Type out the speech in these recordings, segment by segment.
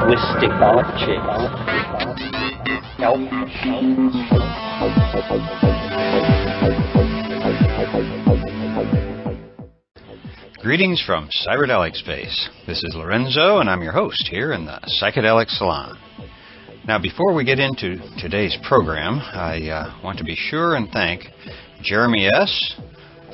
linguistic arches. Greetings from Cyberdelic Space. This is Lorenzo, and I'm your host here in the Psychedelic Salon. Now, before we get into today's program, I want to be sure and thank Jeremy S.,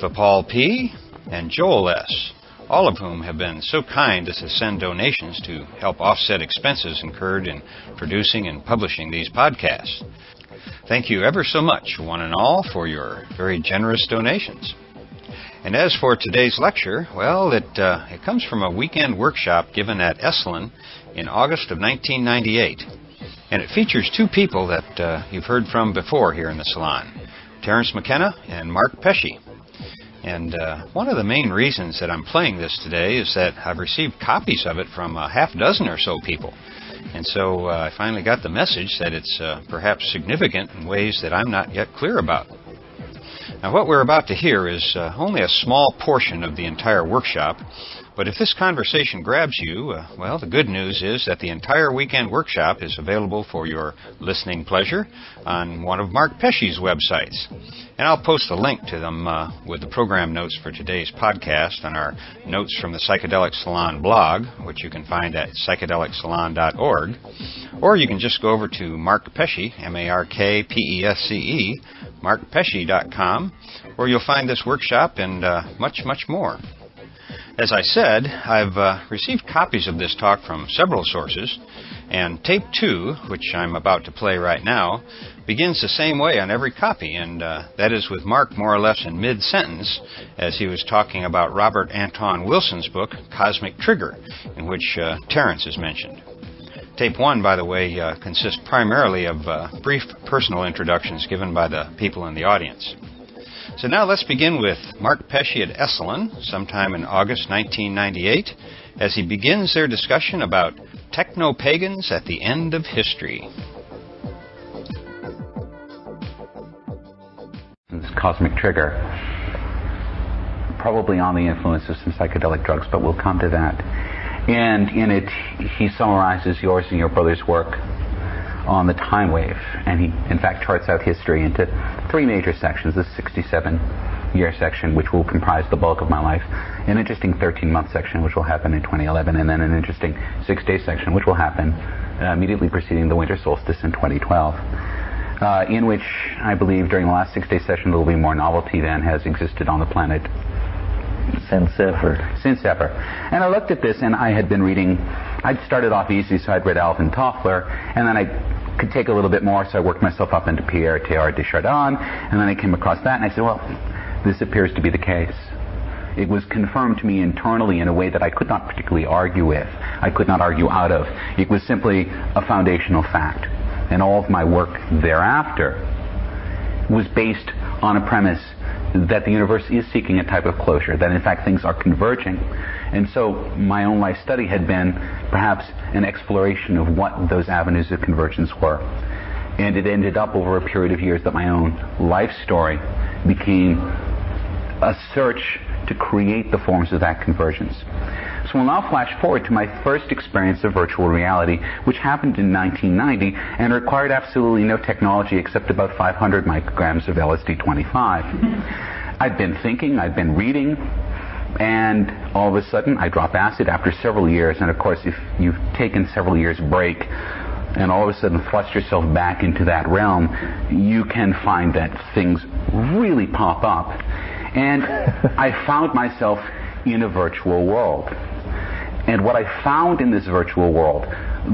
Vipal P., and Joel S., all of whom have been so kind as to send donations to help offset expenses incurred in producing and publishing these podcasts. Thank you ever so much, one and all, for your very generous donations. And as for today's lecture, well, it comes from a weekend workshop given at Esalen in August of 1998. And it features two people that you've heard from before here in the salon, Terence McKenna and Mark Pesce. And one of the main reasons that I'm playing this today is that I've received copies of it from a half dozen or so people. And so I finally got the message that it's perhaps significant in ways that I'm not yet clear about. Now, what we're about to hear is only a small portion of the entire workshop, but if this conversation grabs you, well, the good news is that the entire weekend workshop is available for your listening pleasure on one of Mark Pesce's websites. And I'll post a link to them with the program notes for today's podcast on our Notes from the Psychedelic Salon blog, which you can find at psychedelicsalon.org. Or you can just go over to Mark Pesce, M-A-R-K-P-E-S-C-E, markpesce.com, where you'll find this workshop and much, much more. As I said, I've received copies of this talk from several sources, and tape 2, which I'm about to play right now, begins the same way on every copy, and that is with Mark more or less in mid-sentence as he was talking about Robert Anton Wilson's book, Cosmic Trigger, in which Terence is mentioned. Tape 1, by the way, consists primarily of brief personal introductions given by the people in the audience. So now let's begin with Mark Pesce at Esalen, sometime in August 1998, as he begins their discussion about TechnoPagans at the end of history. This Cosmic Trigger, probably on the influence of some psychedelic drugs, but we'll come to that. And in it, he summarizes yours and your brother's work on the time wave, and he in fact charts out history into 3 major sections: this 67-year section, which will comprise the bulk of my life, an interesting 13-month section, which will happen in 2011, and then an interesting 6-day section, which will happen immediately preceding the winter solstice in 2012, in which I believe during the last 6-day session there will be more novelty than has existed on the planet since ever. And I looked at this, and I had been reading. I'd started off easy, so I'd read Alvin Toffler, and then I could take a little bit more, so I worked myself up into Pierre Teilhard de Chardin, and then I came across that, and I said, well, this appears to be the case. It was confirmed to me internally in a way that I could not particularly argue with. I could not argue out of. It was simply a foundational fact. And all of my work thereafter was based on a premise that the universe is seeking a type of closure, that in fact things are converging. And so my own life study had been perhaps an exploration of what those avenues of convergence were. And it ended up over a period of years that my own life story became a search to create the forms of that convergence. So we'll now flash forward to my first experience of virtual reality, which happened in 1990 and required absolutely no technology except about 500 micrograms of LSD-25. I'd been thinking, I'd been reading, and all of a sudden I drop acid after several years. And of course, if you've taken several years break and all of a sudden thrust yourself back into that realm, you can find that things really pop up. And I found myself in a virtual world. And what I found in this virtual world,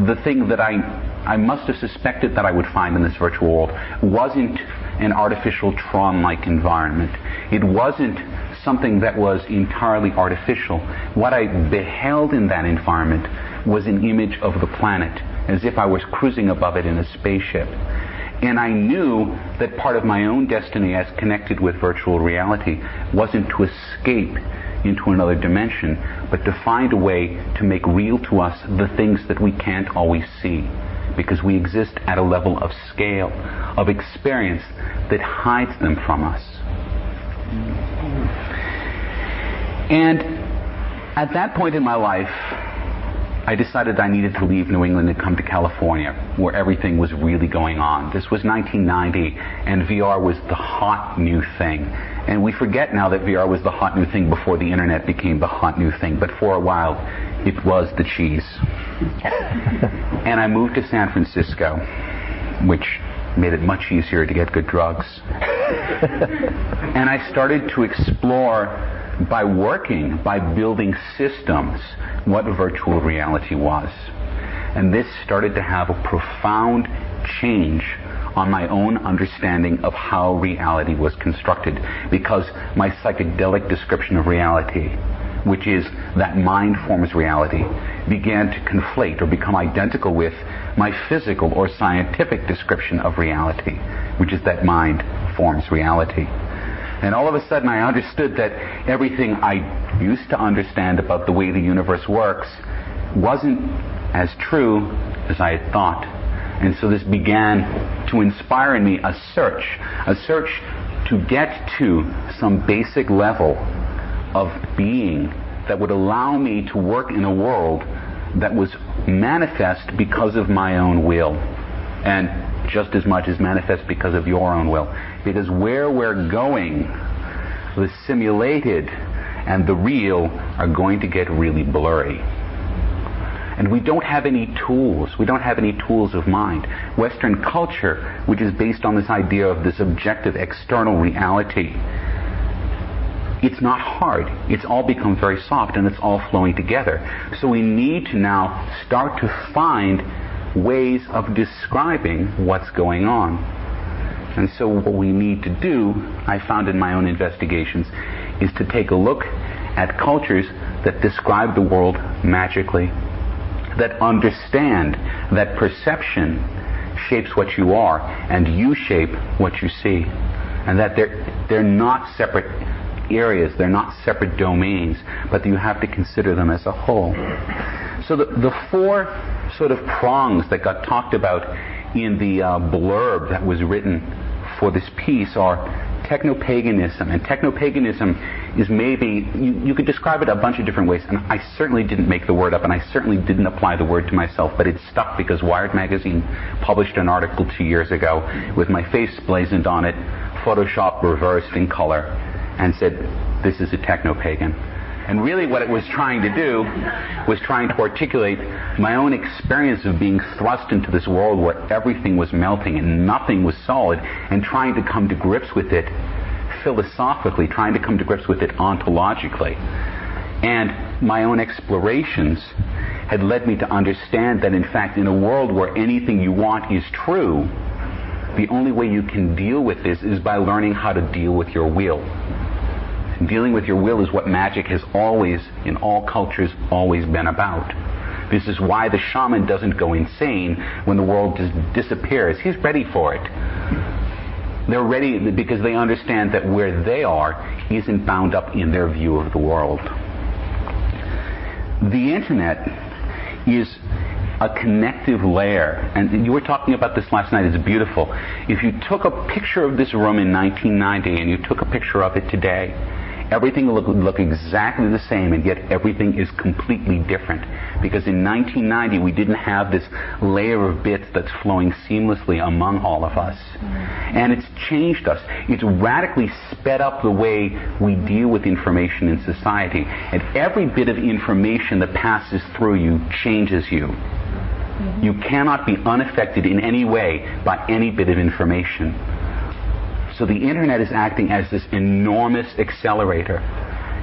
the thing that I must have suspected that I would find in this virtual world, wasn't an artificial Tron-like environment. It wasn't something that was entirely artificial. What I beheld in that environment was an image of the planet, as if I was cruising above it in a spaceship. And I knew that part of my own destiny as connected with virtual reality wasn't to escape into another dimension, but to find a way to make real to us the things that we can't always see, because we exist at a level of scale, of experience that hides them from us. And at that point in my life, I decided I needed to leave New England and come to California, where everything was really going on. This was 1990, and VR was the hot new thing. And we forget now that VR was the hot new thing before the internet became the hot new thing, but for a while, it was the cheese. And I moved to San Francisco, which made it much easier to get good drugs. And I started to explore, by building systems, what virtual reality was. And this started to have a profound change on my own understanding of how reality was constructed, because my psychedelic description of reality, which is that mind forms reality, began to conflate or become identical with my physical or scientific description of reality, which is that mind forms reality. And all of a sudden I understood that everything I used to understand about the way the universe works wasn't as true as I had thought. And so this began to inspire in me a search to get to some basic level of being that would allow me to work in a world that was manifest because of my own will, and just as much as manifest because of your own will. Because where we're going, the simulated and the real are going to get really blurry. And we don't have any tools. We don't have any tools of mind. Western culture, which is based on this idea of this objective external reality, it's not hard. It's all become very soft, and it's all flowing together. So we need to now start to find ways of describing what's going on. And so what we need to do, I found in my own investigations, is to take a look at cultures that describe the world magically, that understand that perception shapes what you are, and you shape what you see, and that they're not separate areas, they're not separate domains, but you have to consider them as a whole. So the four sort of prongs that got talked about in the blurb that was written for this piece are technopaganism. And technopaganism is maybe, you could describe it a bunch of different ways, and I certainly didn't make the word up, and I certainly didn't apply the word to myself, but it stuck because Wired magazine published an article 2 years ago with my face blazoned on it, Photoshop reversed in color, and said, "This is a technopagan." And really what it was trying to do was trying to articulate my own experience of being thrust into this world where everything was melting and nothing was solid, and trying to come to grips with it philosophically, trying to come to grips with it ontologically. And my own explorations had led me to understand that, in fact, in a world where anything you want is true, the only way you can deal with this is by learning how to deal with your will. Dealing with your will is what magic has always, in all cultures, always been about. This is why the shaman doesn't go insane when the world just disappears. He's ready for it. They're ready because they understand that where they are isn't bound up in their view of the world. The internet is a connective layer, and you were talking about this last night. It's beautiful. If you took a picture of this room in 1990 and you took a picture of it today, everything would look exactly the same, and yet everything is completely different. Because in 1990 we didn't have this layer of bits that's flowing seamlessly among all of us. And it's changed us. It's radically sped up the way we deal with information in society. And every bit of information that passes through you changes you. You cannot be unaffected in any way by any bit of information. So the internet is acting as this enormous accelerator.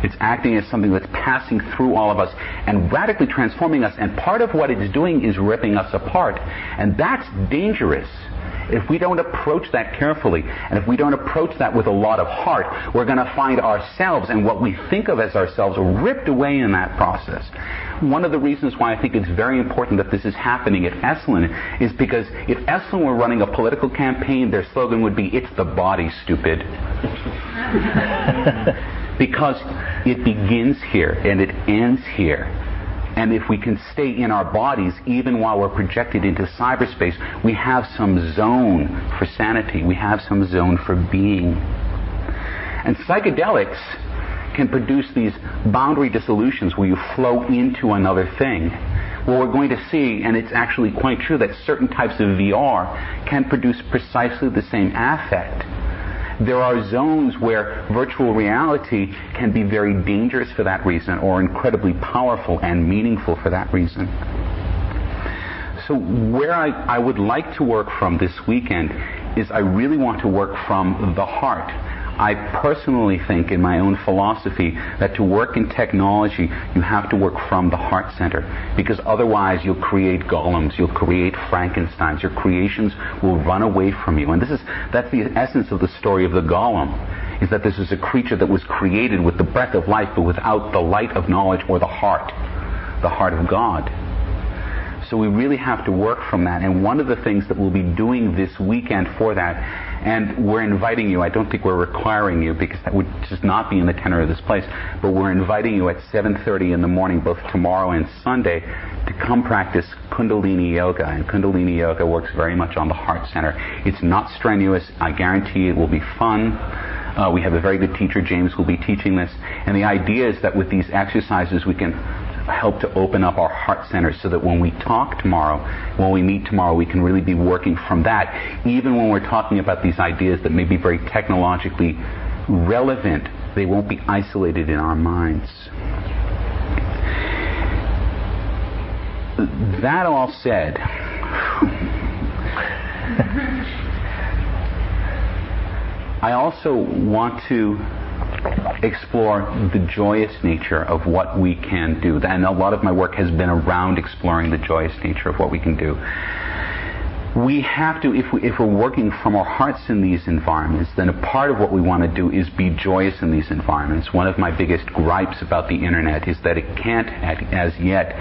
It's acting as something that's passing through all of us and radically transforming us. And part of what it's doing is ripping us apart. And that's dangerous. If we don't approach that carefully, and if we don't approach that with a lot of heart, we're going to find ourselves and what we think of as ourselves ripped away in that process. One of the reasons why I think it's very important that this is happening at Esalen is because if Esalen were running a political campaign, their slogan would be, "It's the body, stupid." Because it begins here and it ends here. And if we can stay in our bodies, even while we're projected into cyberspace, we have some zone for sanity. We have some zone for being. And psychedelics can produce these boundary dissolutions where you flow into another thing, Well, we're going to see, and it's actually quite true, that certain types of VR can produce precisely the same affect. There are zones where virtual reality can be very dangerous for that reason, or incredibly powerful and meaningful for that reason. So where I would like to work from this weekend is I really want to work from the heart. I personally think, in my own philosophy, that to work in technology, you have to work from the heart center, because otherwise you'll create golems, you'll create Frankensteins, your creations will run away from you. And that's the essence of the story of the golem, is that this is a creature that was created with the breath of life, but without the light of knowledge or the heart of God. So we really have to work from that. And one of the things that we'll be doing this weekend for that, and we're inviting you, I don't think we're requiring you, because that would just not be in the tenor of this place, but we're inviting you at 7:30 in the morning, both tomorrow and Sunday, to come practice Kundalini Yoga. And Kundalini Yoga works very much on the heart center. It's not strenuous. I guarantee it will be fun. We have a very good teacher. James will be teaching this. And the idea is that with these exercises we can help to open up our heart center, so that when we talk tomorrow, when we meet tomorrow, we can really be working from that, even when we're talking about these ideas that may be very technologically relevant. They won't be isolated in our minds. That all said, I also want to explore the joyous nature of what we can do. And a lot of my work has been around exploring the joyous nature of what we can do. We have to, if we're working from our hearts in these environments, then a part of what we want to do is be joyous in these environments. One of my biggest gripes about the internet is that it can't, as yet,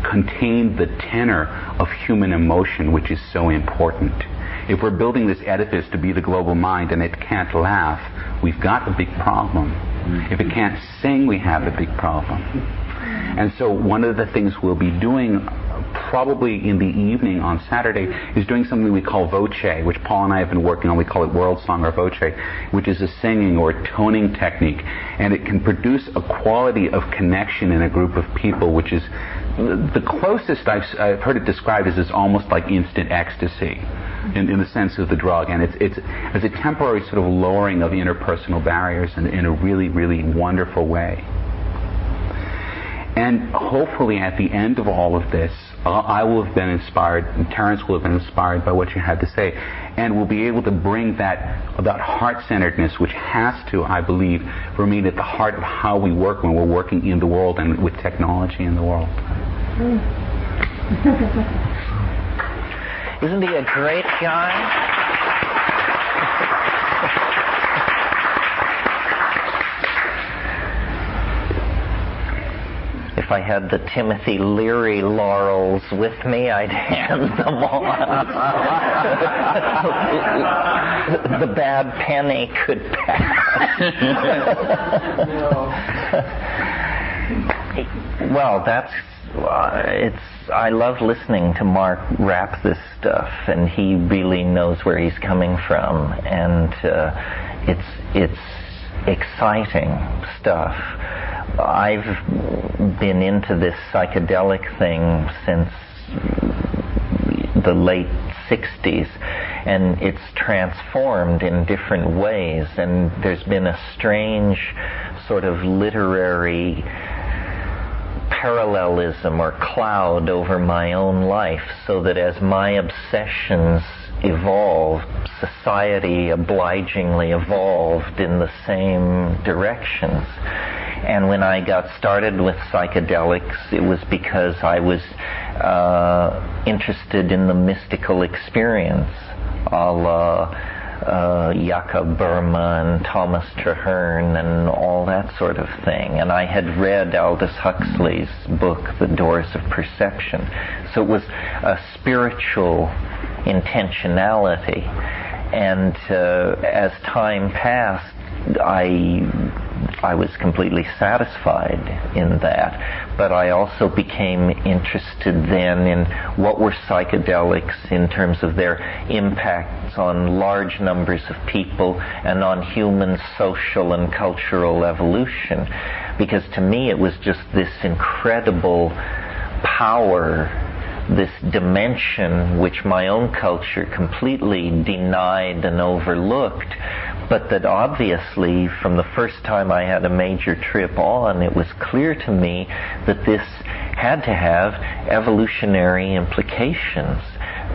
contain the tenor of human emotion, which is so important. If we're building this edifice to be the global mind and it can't laugh, we've got a big problem. If it can't sing, we have a big problem. And so one of the things we'll be doing probably in the evening on Saturday is doing something we call voce, which Paul and I have been working on. We call it world song or voce, which is a singing or toning technique. And it can produce a quality of connection in a group of people, which is the closest I've heard it described as almost like instant ecstasy in the sense of the drug. And it's as a temporary sort of lowering of interpersonal barriers in a really, really wonderful way. And hopefully at the end of all of this, I will have been inspired, and Terence will have been inspired by what you had to say, and we'll be able to bring that heart-centeredness, which has to, I believe, remain at the heart of how we work when we're working in the world and with technology in the world. Isn't he a great guy? If I had the Timothy Leary laurels with me, I'd hand them on. The bad penny could pass. Well, I love listening to Mark rap this stuff, and he really knows where he's coming from, and it's exciting stuff. I've been into this psychedelic thing since the late 60s, and it's transformed in different ways, and there's been a strange sort of literary parallelism or cloud over my own life, so that as my obsessions evolved, society obligingly evolved in the same directions. And when I got started with psychedelics, it was because I was interested in the mystical experience, a la Jakob Burma and Thomas Traherne and all that sort of thing. And I had read Aldous Huxley's book, The Doors of Perception. So it was a spiritual intentionality. And as time passed, I was completely satisfied in that, but I also became interested then in what were psychedelics in terms of their impacts on large numbers of people and on human social and cultural evolution, because to me it was just this incredible power, this dimension which my own culture completely denied and overlooked, but that obviously from the first time I had a major trip on, it was clear to me that this had to have evolutionary implications.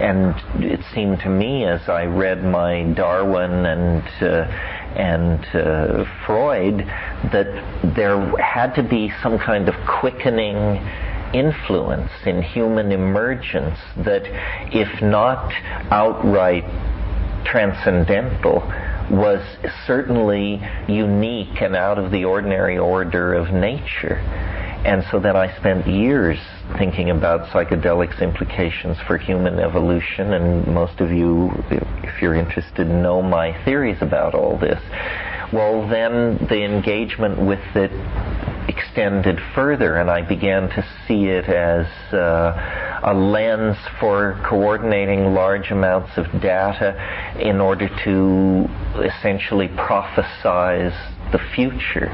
And it seemed to me, as I read my Darwin and Freud, that there had to be some kind of quickening influence in human emergence that, if not outright transcendental, was certainly unique and out of the ordinary order of nature. And so then I spent years thinking about psychedelics' implications for human evolution, and most of you, if you're interested, know my theories about all this. Well, then the engagement with it extended further, and I began to see it as a lens for coordinating large amounts of data in order to essentially prophesize the future.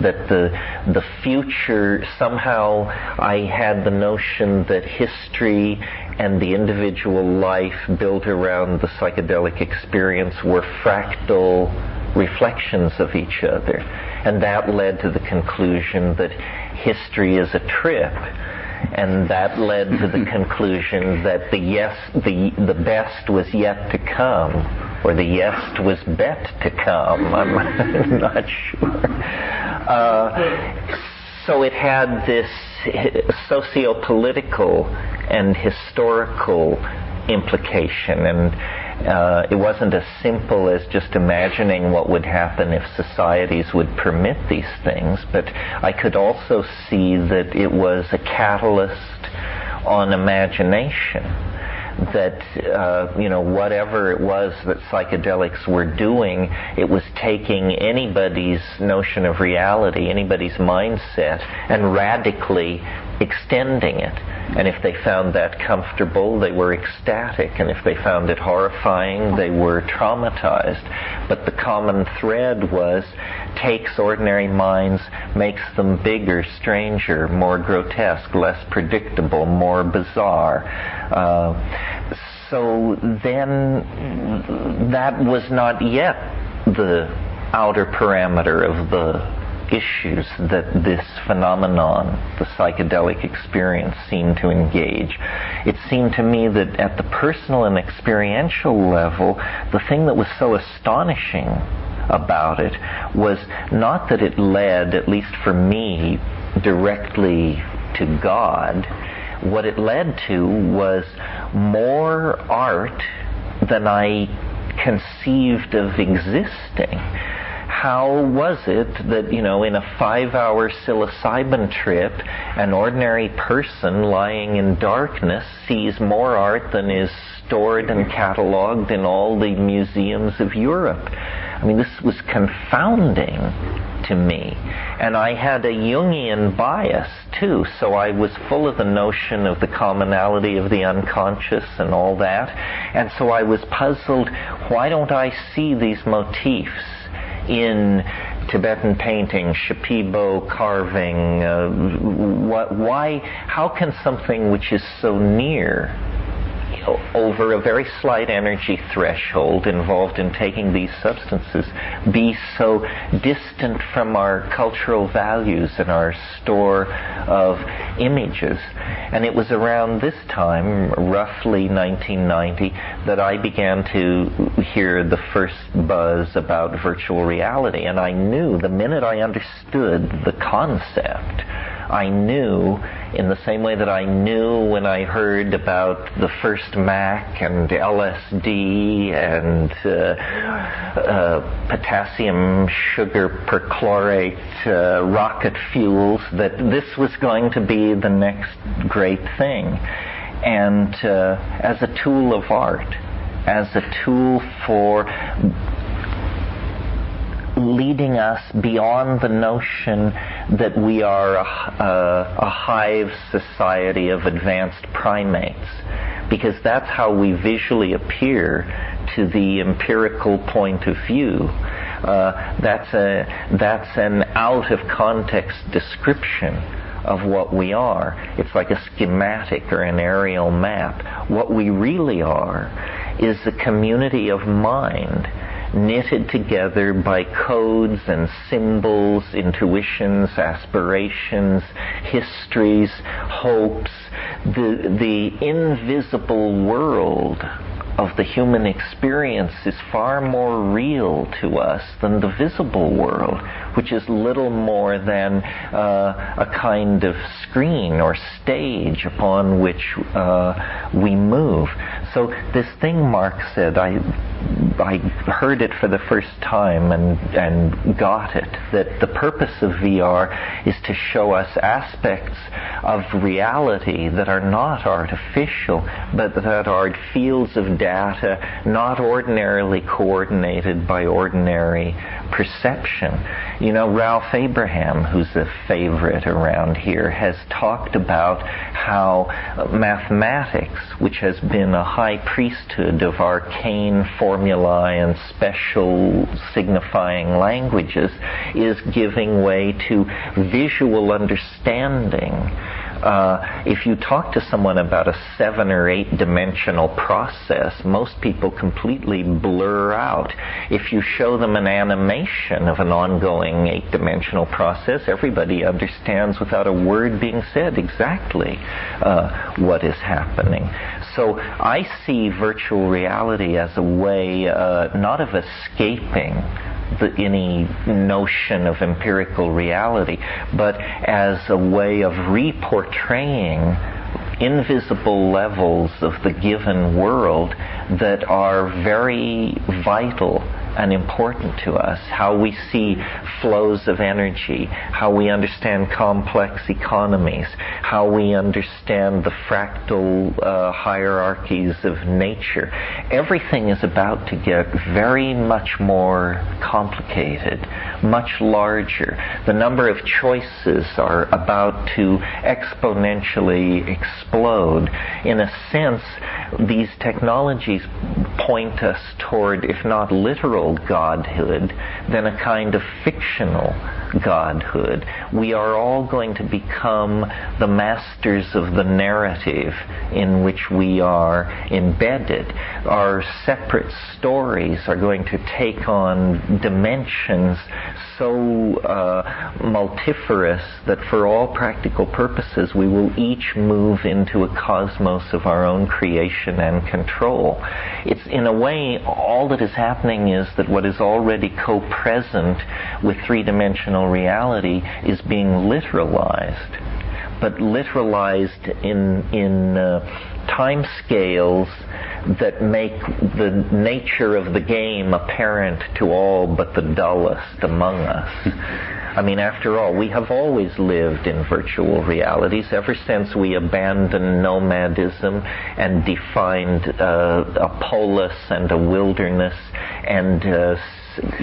That the future, somehow I had the notion that history and the individual life built around the psychedelic experience were fractal reflections of each other. And that led to the conclusion that history is a trip. And that led to the conclusion that the best was yet to come, or the yest was bet to come. I'm not sure. So it had this socio-political and historical implication, and it wasn't as simple as just imagining what would happen if societies would permit these things, but I could also see that it was a catalyst on imagination. That whatever it was that psychedelics were doing, it was taking anybody's notion of reality, anybody's mindset, and radically extending it. And if they found that comfortable, they were ecstatic, and if they found it horrifying, they were traumatized. But the common thread was takes ordinary minds, makes them bigger, stranger, more grotesque, less predictable, more bizarre. So then that was not yet the outer parameter of the issues that this phenomenon, the psychedelic experience, seemed to engage. It seemed to me that at the personal and experiential level, the thing that was so astonishing about it was not that it led, at least for me, directly to God. What it led to was more art than I conceived of existing. How was it that, in a 5-hour psilocybin trip, an ordinary person lying in darkness sees more art than is stored and cataloged in all the museums of Europe? I mean, this was confounding to me. And I had a Jungian bias, too, so I was full of the notion of the commonality of the unconscious and all that. And so I was puzzled, why don't I see these motifs in Tibetan painting, Shipibo carving? How can something which is so near, over a very slight energy threshold involved in taking these substances, be so distant from our cultural values and our store of images? And it was around this time, roughly 1990, that I began to hear the first buzz about virtual reality. And I knew, the minute I understood the concept, I knew, in the same way that I knew when I heard about the first Mac and LSD and potassium sugar perchlorate rocket fuels, that this was going to be the next great thing. And as a tool of art, as a tool for leading us beyond the notion that we are a hive society of advanced primates, because that's how we visually appear to the empirical point of view. That's an out of context description of what we are. It's like a schematic or an aerial map. What we really are is a community of mind, knitted together by codes and symbols, intuitions, aspirations, histories, hopes. The invisible world of the human experience is far more real to us than the visible world, which is little more than a kind of screen or stage upon which we move. So this thing Mark said, I heard it for the first time and got it, that the purpose of VR is to show us aspects of reality that are not artificial, but that are fields of data not ordinarily coordinated by ordinary perception. You know, Ralph Abraham, who's a favorite around here, has talked about how mathematics, which has been a high priesthood of arcane formulae and special signifying languages, is giving way to visual understanding. If you talk to someone about a 7 or 8 dimensional process, most people completely blur out. If you show them an animation of an ongoing 8-dimensional process, everybody understands without a word being said exactly what is happening. So I see virtual reality as a way not of escaping any notion of empirical reality, but as a way of reportraying invisible levels of the given world that are very vital and important to us. How we see flows of energy, how we understand complex economies, how we understand the fractal hierarchies of nature. Everything is about to get very much more complicated, much larger. The number of choices are about to exponentially explode. In a sense, these technologies point us toward, if not literal godhood, then a kind of fictional godhood. We are all going to become the masters of the narrative in which we are embedded. Our separate stories are going to take on dimensions so multifarious that for all practical purposes we will each move into a cosmos of our own creation and control. It's in a way, all that is happening is that what is already co-present with three-dimensional reality is being literalized, but literalized in time scales that make the nature of the game apparent to all but the dullest among us. I mean, after all, we have always lived in virtual realities ever since we abandoned nomadism and defined a polis and a wilderness. And,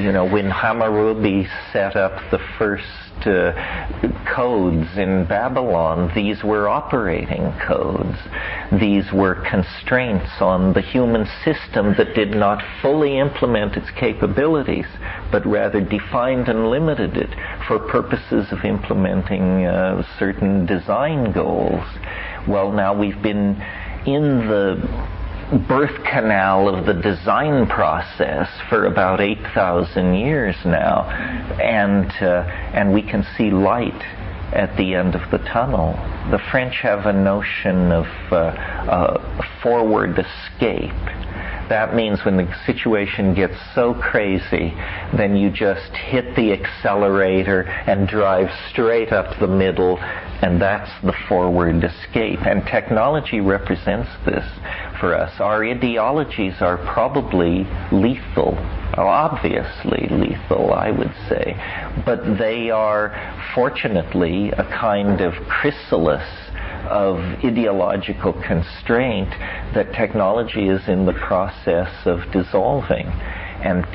when Hammurabi set up the first codes in Babylon, these were operating codes. These were constraints on the human system that did not fully implement its capabilities, but rather defined and limited it for purposes of implementing certain design goals. Well, now we've been in the birth canal of the design process for about 8,000 years now, and we can see light at the end of the tunnel. The French have a notion of forward escape. That means when the situation gets so crazy, then you just hit the accelerator and drive straight up the middle, and that's the forward escape. And technology represents this for us. Our ideologies are probably lethal, obviously lethal, I would say, but they are fortunately a kind of chrysalis of ideological constraint that technology is in the process of dissolving. And,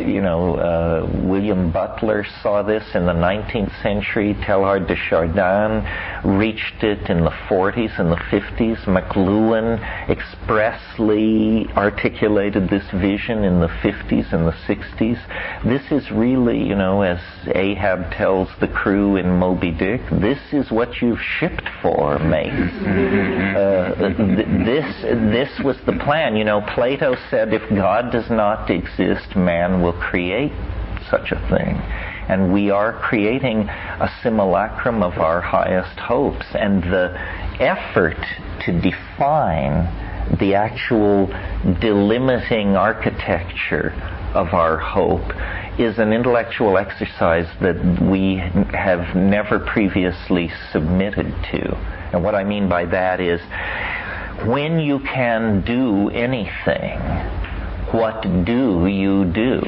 William Butler saw this in the 19th century. Teilhard de Chardin reached it in the 40s and the 50s. McLuhan expressly articulated this vision in the 50s and the 60s. This is really, as Ahab tells the crew in Moby Dick, this is what you've shipped for, mate. This was the plan. Plato said if God does not exist, man will create such a thing. And we are creating a simulacrum of our highest hopes. And the effort to define the actual delimiting architecture of our hope is an intellectual exercise that we have never previously submitted to. And what I mean by that is, when you can do anything, what do you do?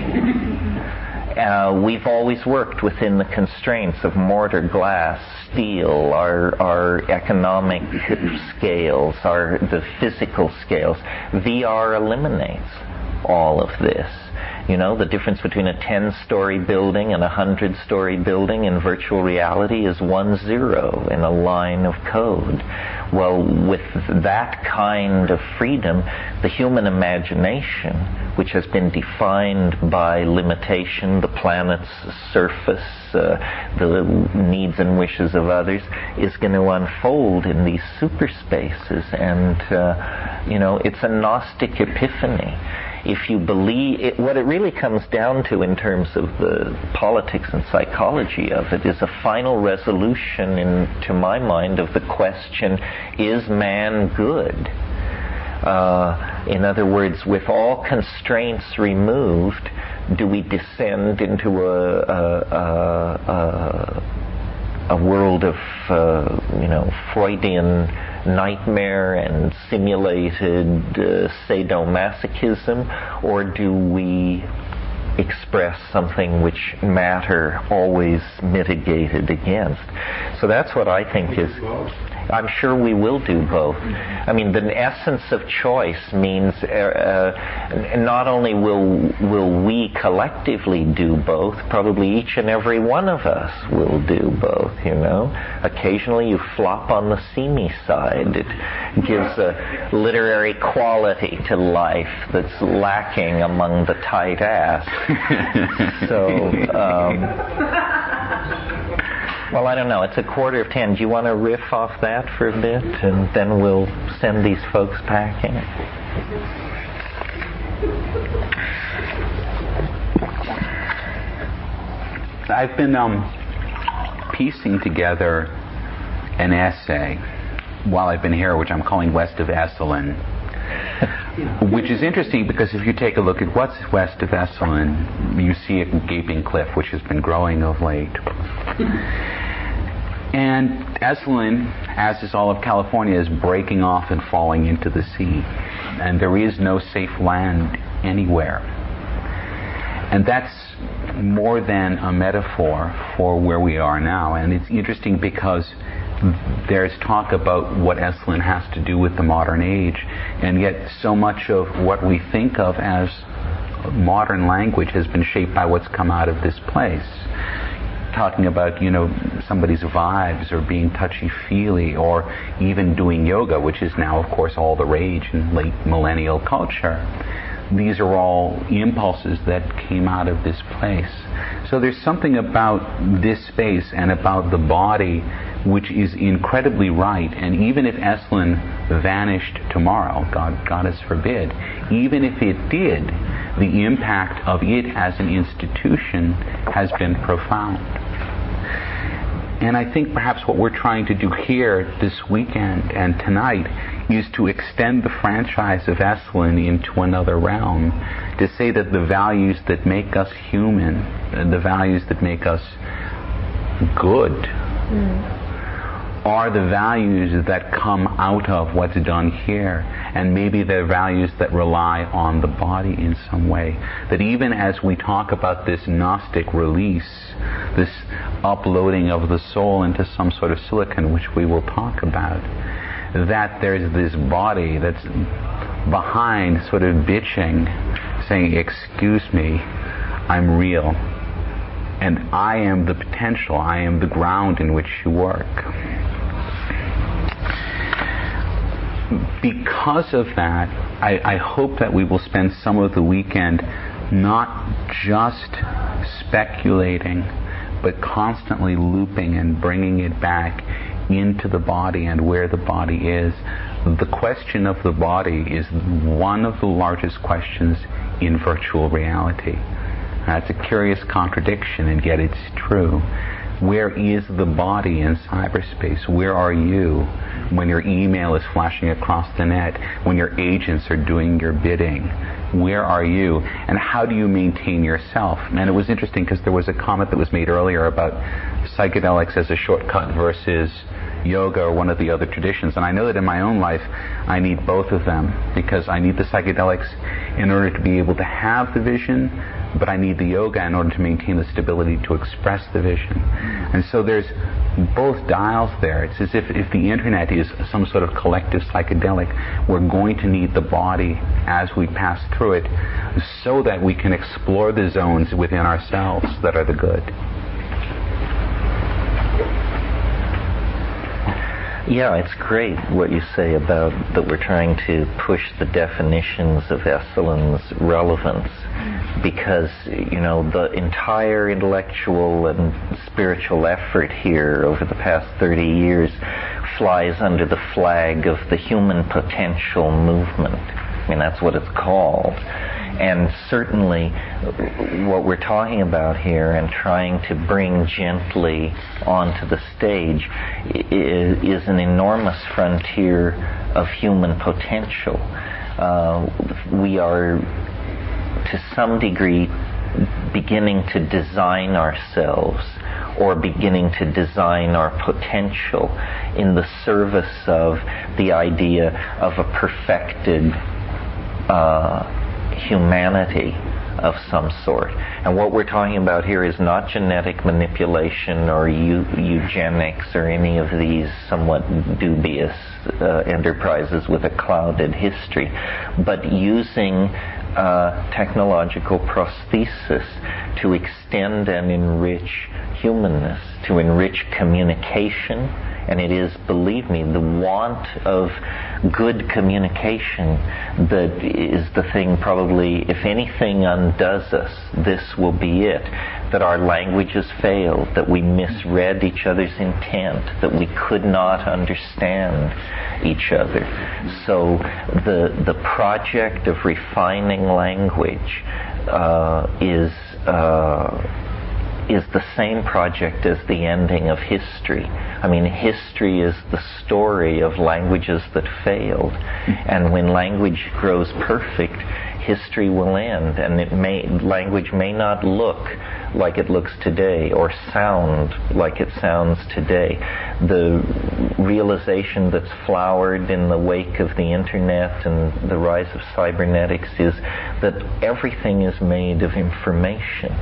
We've always worked within the constraints of mortar, glass, steel, our economic scales, the physical scales. VR eliminates all of this. The difference between a 10-story building and a 100-story building in virtual reality is 1 0 in a line of code. Well, with that kind of freedom, the human imagination, which has been defined by limitation, the planet's surface, the needs and wishes of others, is going to unfold in these super spaces. And, it's a Gnostic epiphany. If you believe it, what it really comes down to in terms of the politics and psychology of it is a final resolution, to my mind, of the question, is man good? In other words, with all constraints removed, do we descend into a world of Freudian nightmare and simulated sadomasochism, or do we express something which matter always mitigated against? So that's what I think is... I'm sure we will do both. I mean, the essence of choice means not only will we collectively do both, probably each and every one of us will do both, Occasionally you flop on the seamy side. It gives a literary quality to life that's lacking among the tight ass. So... well, I don't know. It's 9:45. Do you want to riff off that for a bit, and then we'll send these folks packing? I've been piecing together an essay while I've been here, which I'm calling West of Esalen, which is interesting because if you take a look at what's west of Esalen, you see a gaping cliff which has been growing of late. And Esalen, as is all of California, is breaking off and falling into the sea. And there is no safe land anywhere. And that's more than a metaphor for where we are now. And it's interesting because there's talk about what Esalen has to do with the modern age, and yet so much of what we think of as modern language has been shaped by what's come out of this place. Talking about, somebody's vibes or being touchy-feely or even doing yoga, which is now, of course, all the rage in late millennial culture. These are all impulses that came out of this place. So there's something about this space and about the body which is incredibly right. And even if Esalen vanished tomorrow, God forbid, even if it did, the impact of it as an institution has been profound. And I think perhaps what we're trying to do here this weekend and tonight is to extend the franchise of Esalen into another realm, to say that the values that make us human, the values that make us good, are the values that come out of what's done here, and maybe they're values that rely on the body in some way. That even as we talk about this Gnostic release, this uploading of the soul into some sort of silicon, which we will talk about, that there's this body that's behind sort of bitching, saying, excuse me, I'm real. And I am the potential. I am the ground in which you work. Because of that, I hope that we will spend some of the weekend not just speculating, but constantly looping and bringing it back into the body and where the body is. The question of the body is one of the largest questions in virtual reality. That's a curious contradiction, and yet it's true. Where is the body in cyberspace? Where are you when your email is flashing across the net, when your agents are doing your bidding? Where are you? And how do you maintain yourself? And it was interesting because there was a comment that was made earlier about psychedelics as a shortcut versus yoga or one of the other traditions. And I know that in my own life, I need both of them, because I need the psychedelics in order to be able to have the vision, but I need the yoga in order to maintain the stability to express the vision. And so there's both dials there. It's as if the internet is some sort of collective psychedelic, we're going to need the body as we pass through it so that we can explore the zones within ourselves that are the good. Yeah, it's great what you say about that we're trying to push the definitions of Esalen relevance, because, you know, the entire intellectual and spiritual effort here over the past 30 years flies under the flag of the human potential movement. I mean, that's what it's called. And certainly what we're talking about here and trying to bring gently onto the stage is an enormous frontier of human potential. We are, to some degree, beginning to design ourselves, or beginning to design our potential in the service of the idea of a perfected humanity of some sort. And what we're talking about here is not genetic manipulation or eugenics or any of these somewhat dubious enterprises with a clouded history, but using technological prosthesis to extend and enrich humanness, to enrich communication. And it is, believe me, the want of good communication that is the thing probably, if anything undoes us, this will be it. That our languages failed, that we misread each other's intent, that we could not understand each other. So the project of refining language is the same project as the ending of history. I mean, history is the story of languages that failed. And when language grows perfect, history will end, and language may not look like it looks today or sound like it sounds today. The realization that's flowered in the wake of the internet and the rise of cybernetics is that everything is made of information.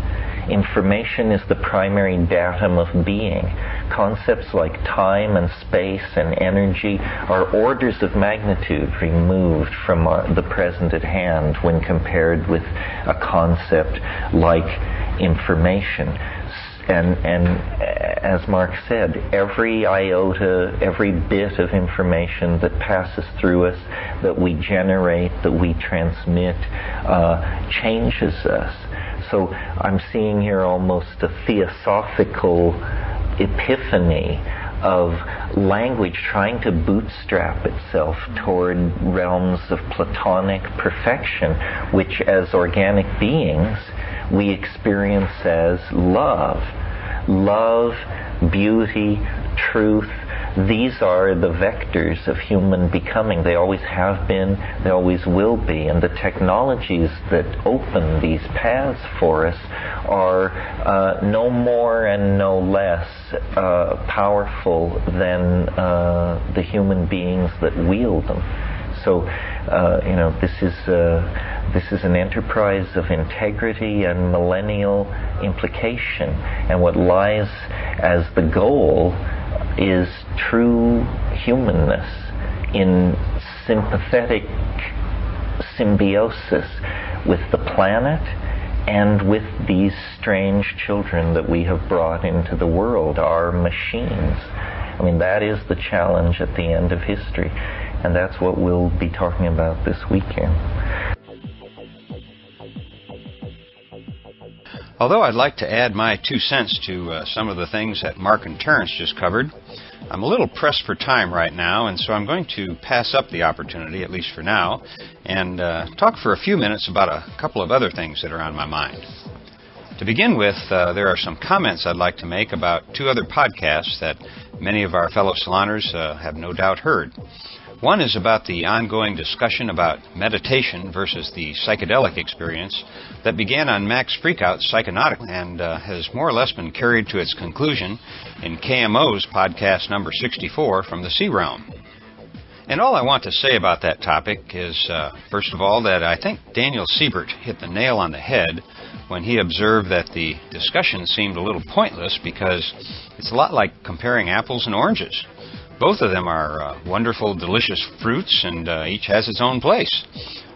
Information is the primary datum of being. Concepts like time and space and energy are orders of magnitude removed from the present at hand when compared with a concept like information. And as Mark said, every iota, every bit of information that passes through us, that we generate, that we transmit, changes us. So I'm seeing here almost a theosophical epiphany of language trying to bootstrap itself toward realms of Platonic perfection, which as organic beings we experience as love. Love, beauty, truth. These are the vectors of human becoming. They always have been, they always will be. And the technologies that open these paths for us are no more and no less powerful than the human beings that wield them. So, this is an enterprise of integrity and millennial implication. And what lies as the goal is true humanness in sympathetic symbiosis with the planet and with these strange children that we have brought into the world, our machines. I mean, that is the challenge at the end of history, and that's what we'll be talking about this weekend. Although I'd like to add my 2 cents to some of the things that Mark and Terence just covered, I'm a little pressed for time right now, and so I'm going to pass up the opportunity, at least for now, and talk for a few minutes about a couple of other things that are on my mind. To begin with, there are some comments I'd like to make about 2 other podcasts that many of our fellow saloners have no doubt heard. One is about the ongoing discussion about meditation versus the psychedelic experience that began on Max Freakout's Psychonautica and has more or less been carried to its conclusion in KMO's podcast number 64 from the Sea Realm. And all I want to say about that topic is, first of all, that I think Daniel Siebert hit the nail on the head when he observed that the discussion seemed a little pointless because it's a lot like comparing apples and oranges. Both of them are wonderful, delicious fruits, and each has its own place.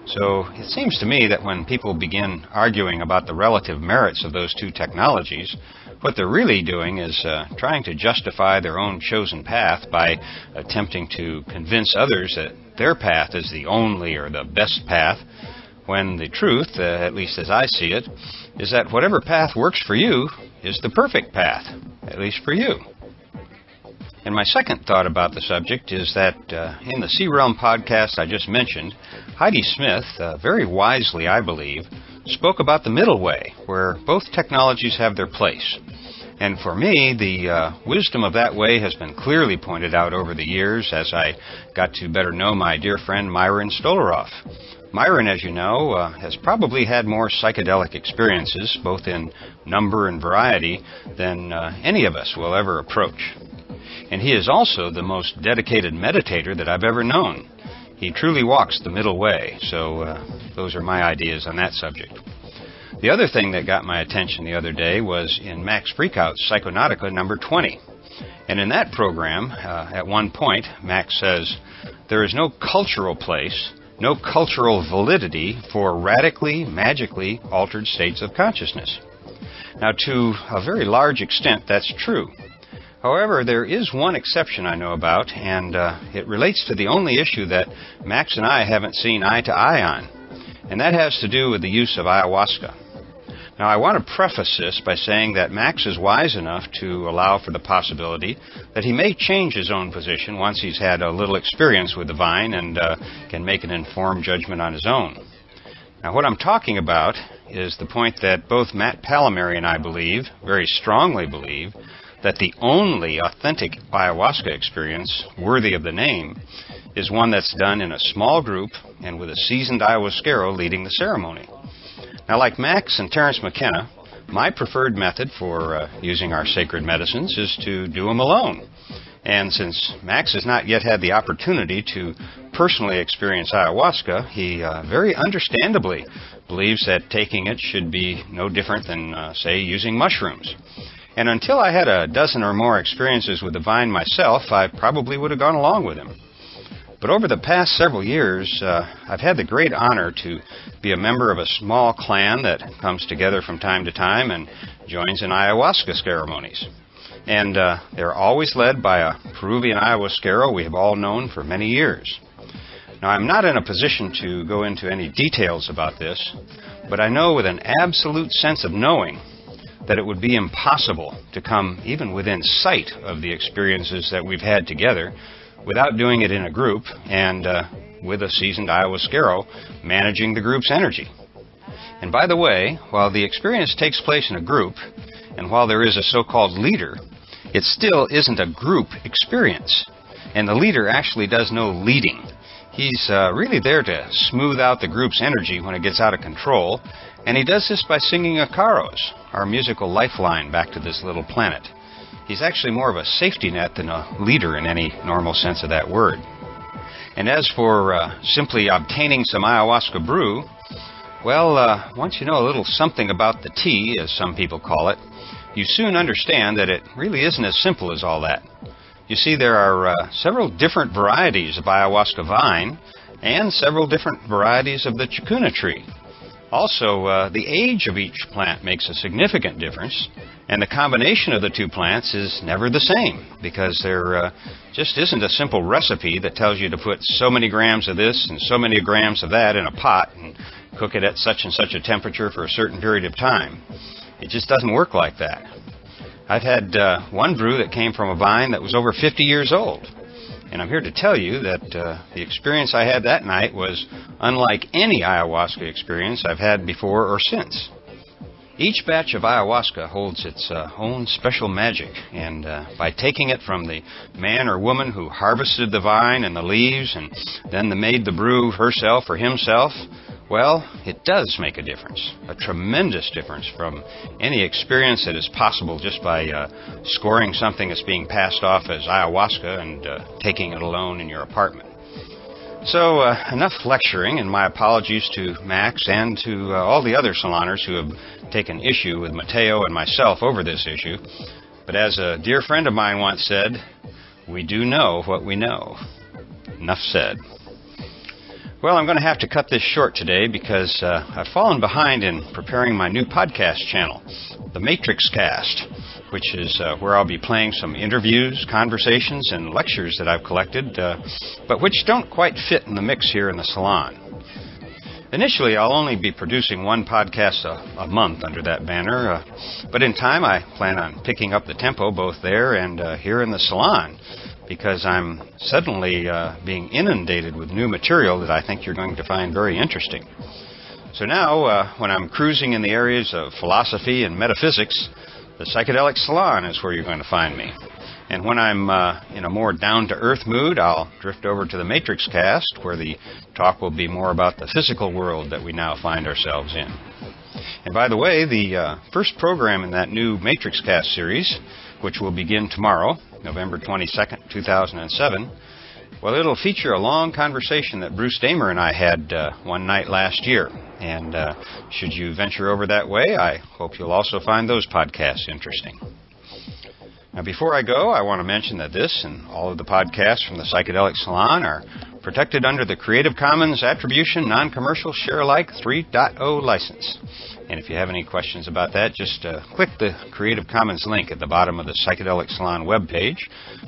So it seems to me that when people begin arguing about the relative merits of those 2 technologies, what they're really doing is trying to justify their own chosen path by attempting to convince others that their path is the only or the best path, when the truth, at least as I see it, is that whatever path works for you is the perfect path, at least for you. And my second thought about the subject is that in the Sea Realm podcast I just mentioned, Heidi Smith, very wisely I believe, spoke about the middle way, where both technologies have their place. And for me, the wisdom of that way has been clearly pointed out over the years as I got to better know my dear friend Myron Stolaroff. Myron, as you know, has probably had more psychedelic experiences, both in number and variety, than any of us will ever approach. And he is also the most dedicated meditator that I've ever known. He truly walks the middle way, so those are my ideas on that subject. The other thing that got my attention the other day was in Max Freakout's Psychonautica number 20. And in that program, at one point, Max says, "There is no cultural place, no cultural validity for radically, magically altered states of consciousness." Now, to a very large extent, that's true. However, there is one exception I know about, and it relates to the only issue that Max and I haven't seen eye to eye on, and that has to do with the use of ayahuasca. Now, I want to preface this by saying that Max is wise enough to allow for the possibility that he may change his own position once he's had a little experience with the vine and can make an informed judgment on his own. Now, what I'm talking about is the point that both Matt Palomary and I believe, very strongly believe, that the only authentic ayahuasca experience worthy of the name is one that's done in a small group and with a seasoned ayahuasquero leading the ceremony. Now, like Max and Terence McKenna, my preferred method for using our sacred medicines is to do them alone. And since Max has not yet had the opportunity to personally experience ayahuasca, he very understandably believes that taking it should be no different than, say, using mushrooms. And until I had a dozen or more experiences with the vine myself, I probably would have gone along with him. But over the past several years, I've had the great honor to be a member of a small clan that comes together from time to time and joins in ayahuasca ceremonies. And they're always led by a Peruvian ayahuasquero we have all known for many years. Now, I'm not in a position to go into any details about this, but I know with an absolute sense of knowing that it would be impossible to come even within sight of the experiences that we've had together without doing it in a group and with a seasoned ayahuasquero managing the group's energy. And by the way, while the experience takes place in a group, and while there is a so-called leader, it still isn't a group experience. And the leader actually does no leading. He's really there to smooth out the group's energy when it gets out of control, and he does this by singing acaros, our musical lifeline back to this little planet. He's actually more of a safety net than a leader in any normal sense of that word. And as for simply obtaining some ayahuasca brew, well, once you know a little something about the tea, as some people call it, you soon understand that it really isn't as simple as all that. You see, there are several different varieties of ayahuasca vine and several different varieties of the chacuna tree. Also, the age of each plant makes a significant difference, and the combination of the two plants is never the same, because there just isn't a simple recipe that tells you to put so many grams of this and so many grams of that in a pot and cook it at such and such a temperature for a certain period of time. It just doesn't work like that. I've had one brew that came from a vine that was over 50 years old. And I'm here to tell you that the experience I had that night was unlike any ayahuasca experience I've had before or since. Each batch of ayahuasca holds its own special magic, and by taking it from the man or woman who harvested the vine and the leaves and then made the brew herself or himself, well, it does make a difference, a tremendous difference from any experience that is possible just by scoring something that's being passed off as ayahuasca and taking it alone in your apartment. So enough lecturing, and my apologies to Max and to all the other saloners who have taken issue with Mateo and myself over this issue. But as a dear friend of mine once said, we do know what we know. Enough said. Well, I'm going to have to cut this short today because I've fallen behind in preparing my new podcast channel, The Matrix Cast, which is where I'll be playing some interviews, conversations, and lectures that I've collected, but which don't quite fit in the mix here in the salon. Initially, I'll only be producing one podcast a month under that banner, but in time I plan on picking up the tempo both there and here in the salon, because I'm suddenly being inundated with new material that I think you're going to find very interesting. So now, when I'm cruising in the areas of philosophy and metaphysics, the Psychedelic Salon is where you're going to find me. And when I'm in a more down-to-earth mood, I'll drift over to the Matrix Cast, where the talk will be more about the physical world that we now find ourselves in. And by the way, the first program in that new Matrix Cast series, which will begin tomorrow, November 22nd, 2007, well, it'll feature a long conversation that Bruce Damer and I had one night last year. And should you venture over that way, I hope you'll also find those podcasts interesting. Now, before I go, I want to mention that this and all of the podcasts from the Psychedelic Salon are protected under the Creative Commons Attribution Non-Commercial Share-alike 3.0 license. And if you have any questions about that, just click the Creative Commons link at the bottom of the Psychedelic Salon webpage,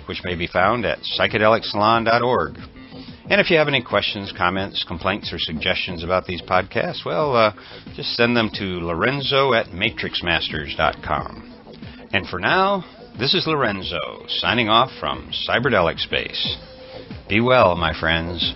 which may be found at psychedelicsalon.org. And if you have any questions, comments, complaints, or suggestions about these podcasts, well, just send them to lorenzo@matrixmasters.com. And for now, this is Lorenzo, signing off from Cyberdelic Space. Be well, my friends.